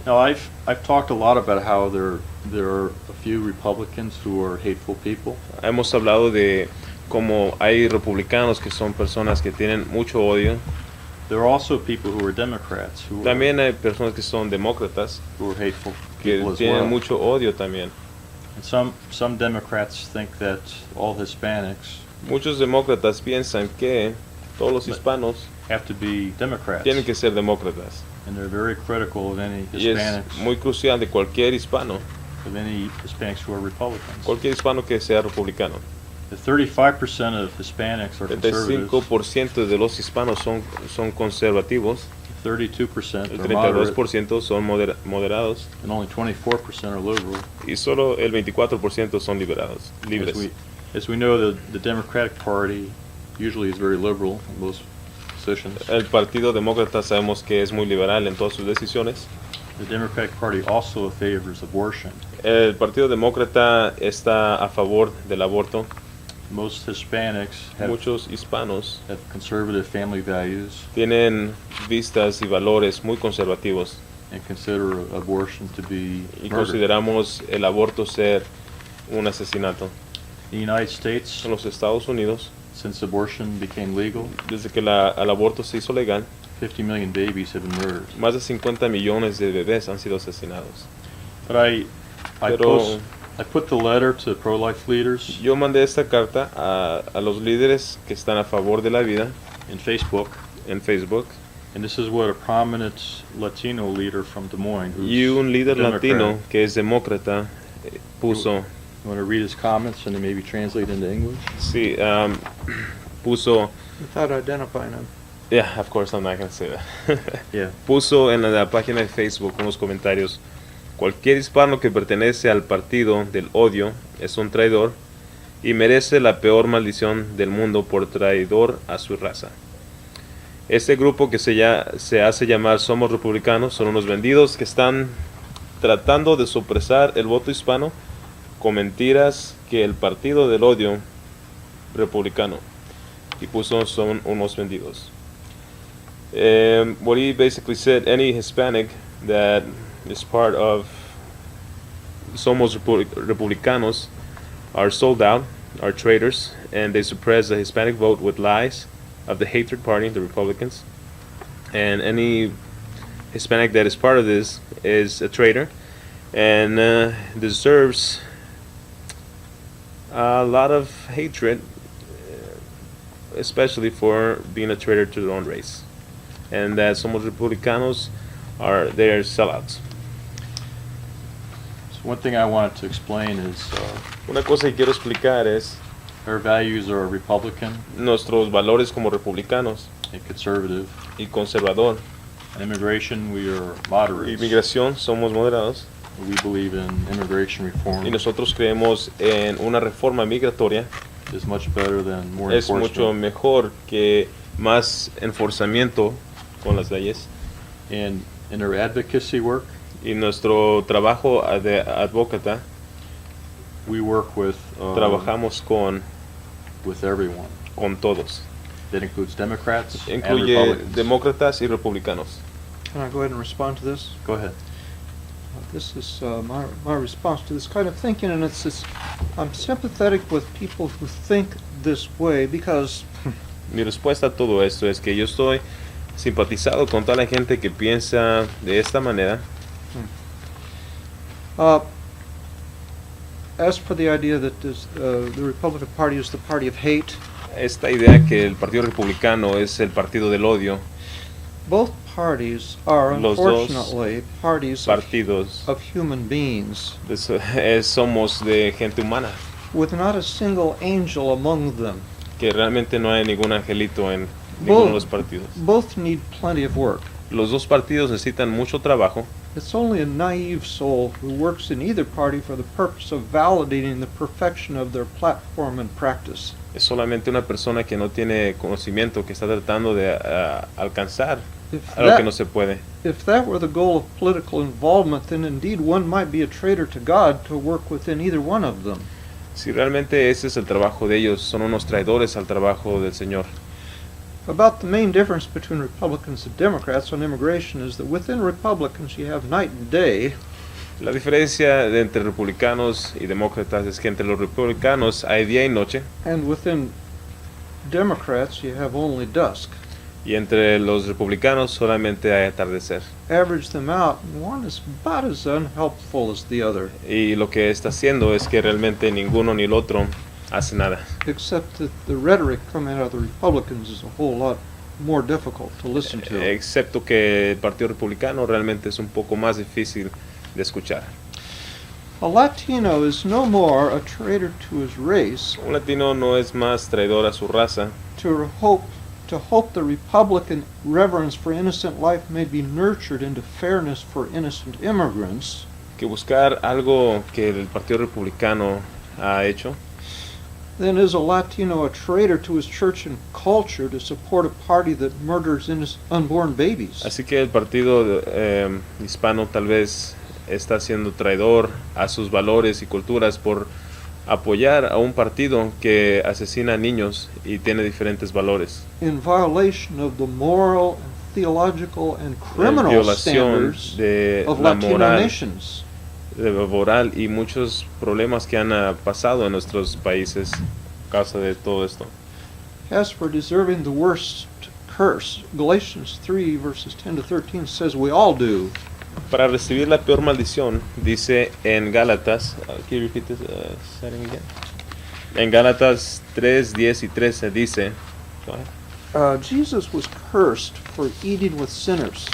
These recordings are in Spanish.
Now, I've talked a lot about how there are a few Republicans who are hateful people. Hemos hablado de cómo hay republicanos que son personas que tienen mucho odio. There are also people who are Democrats También hay personas que son demócratas who are hateful que people as tienen well. mucho odio también. And some Democrats think that all Hispanics Muchos demócratas piensan que todos los hispanos have to be Democrats, tienen que ser demócratas. and they're very critical of any Y es Hispanics, muy crucial de cualquier hispano, of any Hispanics who are Republicans. cualquier hispano que sea republicano. The 35% of Hispanics are conservatives, 35% de los hispanos son conservativos, 32% el are moderate, 32% son moderados and only 24% are liberal. y solo el 24% son libres. As we know, the Democratic Party usually is very liberal in most positions. El Partido Demócrata sabemos que es muy liberal en todas sus decisiones. The Democratic Party also favors abortion. El Partido Demócrata está a favor del aborto. Most Hispanics have Muchos hispanos conservative family values tienen vistas y valores muy conservativos and consider abortion to be y murder. consideramos el aborto ser un asesinato. In the United States, En los Estados Unidos, since abortion became legal, desde que el aborto se hizo legal, 50 million babies have been murdered. más de 50 millones de bebés han sido asesinados. But I Pero put the letter to pro-life leaders yo mandé esta carta a los líderes que están a favor de la vida in Facebook, en Facebook, and this is what a prominent Latino leader from Des Moines, who's y un líder Democrat. latino que es demócrata puso, You want to read his comments and then maybe translate into English? sí, puso, Without identifying him. yeah, of course I'm not gonna say that. Yeah. Puso en la página de Facebook unos comentarios: cualquier hispano que pertenece al partido del odio es un traidor y merece la peor maldición del mundo por traidor a su raza. Este grupo que se hace llamar Somos Republicanos son unos vendidos que están tratando de supresar el voto hispano con mentiras que el partido del odio republicano, y puso son unos vendidos. What he basically said, any Hispanic that is part of Somos Republicanos are sold out, are traitors, and they suppress the Hispanic vote with lies of the hatred party, the Republicans. And any Hispanic that is part of this is a traitor and deserves a lot of hatred, especially for being a traitor to their own race. And that Somos Republicanos are their sellouts. So one thing I wanted to explain is Una cosa que quiero explicar es our values are Republican nuestros valores como republicanos and conservative. y conservador. On immigration, we are moderates. Inmigración, somos moderados We believe in immigration reform. y nosotros creemos en una reforma migratoria. Is much better than more Es mucho enforcement. mejor que más enforzamiento con las leyes. And in our advocacy work, Y nuestro trabajo de advocata, we work with trabajamos with everyone. con todos. That includes Democrats and Incluye Republicans. demócratas y republicanos. Can I go ahead and respond to this? Go ahead. This is my response to this kind of thinking, and it's this, I'm sympathetic with people who think this way because Mi respuesta a todo esto es que yo estoy simpatizado con toda la gente que piensa de esta manera. As for the idea that the Republican Party is the party of hate, Esta idea que el Partido Republicano es el partido del odio, both parties are Los dos unfortunately parties partidos of human beings somos de gente humana, with not a single angel among them. que realmente no hay ningún angelito en ninguno de los partidos. Both need plenty of work. Los dos partidos necesitan mucho trabajo. It's only a naive soul who works in either party for the purpose of validating the perfection of their platform and practice. Es solamente una persona que no tiene conocimiento, que está tratando de alcanzar If algo que no se puede. If that were the goal of political involvement, then indeed one might be a traitor to God to work within either one of them. Si realmente ese es el trabajo de ellos, son unos traidores al trabajo del Señor. About the main difference between Republicans and Democrats on immigration is that within Republicans you have night and day, La diferencia entre republicanos y demócratas es que entre los republicanos hay día y noche, and within Democrats you have only dusk. y entre los republicanos solamente hay atardecer. Average them out, and one is about as unhelpful as the other, Y lo que está haciendo es que realmente ninguno ni el otro hace nada. except that the rhetoric coming out of the Republicans is a whole lot more difficult to listen to. Excepto que el Partido Republicano realmente es un poco más difícil de escuchar. A Latino is no more a traitor to his race Un latino no es más traidor a su raza to hope the Republican reverence for innocent life may be nurtured into fairness for innocent immigrants, que buscar algo que el Partido Republicano ha hecho. then is a Latino a traitor to his church and culture to support a party that murders unborn babies. Así que el partido hispano tal vez está siendo traidor a sus valores y culturas por apoyar a un partido que asesina a niños y tiene diferentes valores. In violation of the moral, theological, and criminal Violación standards de of la Latino moral, nations. de moral y muchos problemas que han pasado en nuestros países a causa de todo esto. As for deserving the worst curse, Galatians 3 verses 10 to 13 says we all do. Para recibir la peor maldición, dice en Gálatas, can you repeat this setting again? En Gálatas 3, 10 y 13 dice, go ahead. Jesus was cursed for eating with sinners.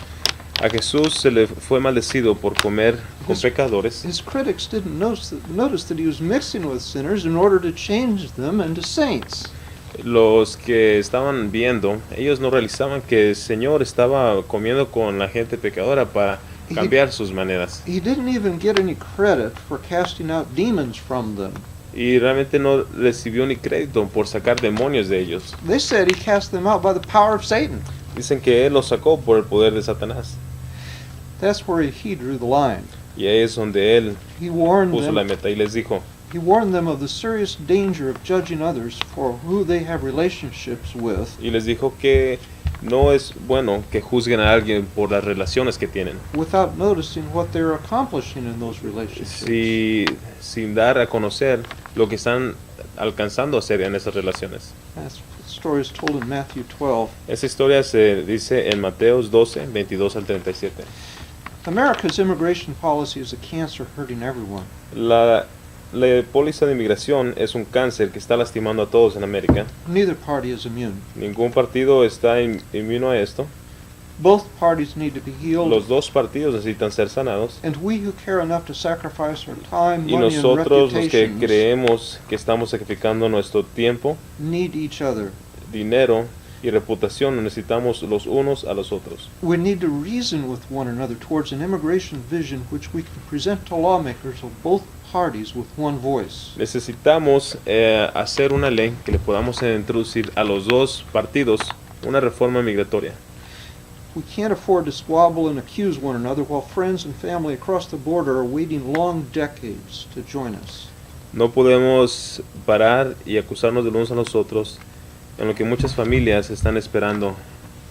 A Jesús se le fue maldecido por comer con pecadores. His critics didn't notice that he was mixing with sinners in order to change them into saints. Los que estaban viendo, ellos no realizaban que el Señor estaba comiendo con la gente pecadora para cambiar sus maneras. He didn't even get any credit for casting out demons from them. Y realmente no recibió ni crédito por sacar demonios de ellos. They said he cast them out by the power of Satan. Dicen que Él los sacó por el poder de Satanás. That's where he drew the line. Y ahí es donde Él He warned puso la them. meta y les dijo, He warned them of the serious danger of judging others for who they have relationships with, y les dijo que no es bueno que juzguen a alguien por las relaciones que tienen, without noticing what they're accomplishing in those relationships. sin dar a conocer lo que están alcanzando a hacer en esas relaciones. That story is told in Matthew 12. Esa historia se dice en Mateos 12, 22 al 37. America's immigration policy is a cancer hurting everyone. La póliza de inmigración es un cáncer que está lastimando a todos en América. Neither party is immune. Ningún partido está inmuno a esto. Both parties need to be healed, Los dos partidos necesitan ser sanados. and we who care enough to sacrifice our time, Y money, and nosotros los que reputations creemos que estamos sacrificando nuestro tiempo, need each other. dinero y reputación, necesitamos los unos a los otros. We need to reason with one another towards an immigration vision which we can present to lawmakers of both parties with one voice. Necesitamos hacer una ley que le podamos introducir a los dos partidos una reforma migratoria. We can't afford to squabble and accuse one another while friends and family across the border are waiting long decades to join us. No podemos parar y acusarnos de los unos a los otros en lo que muchas familias están esperando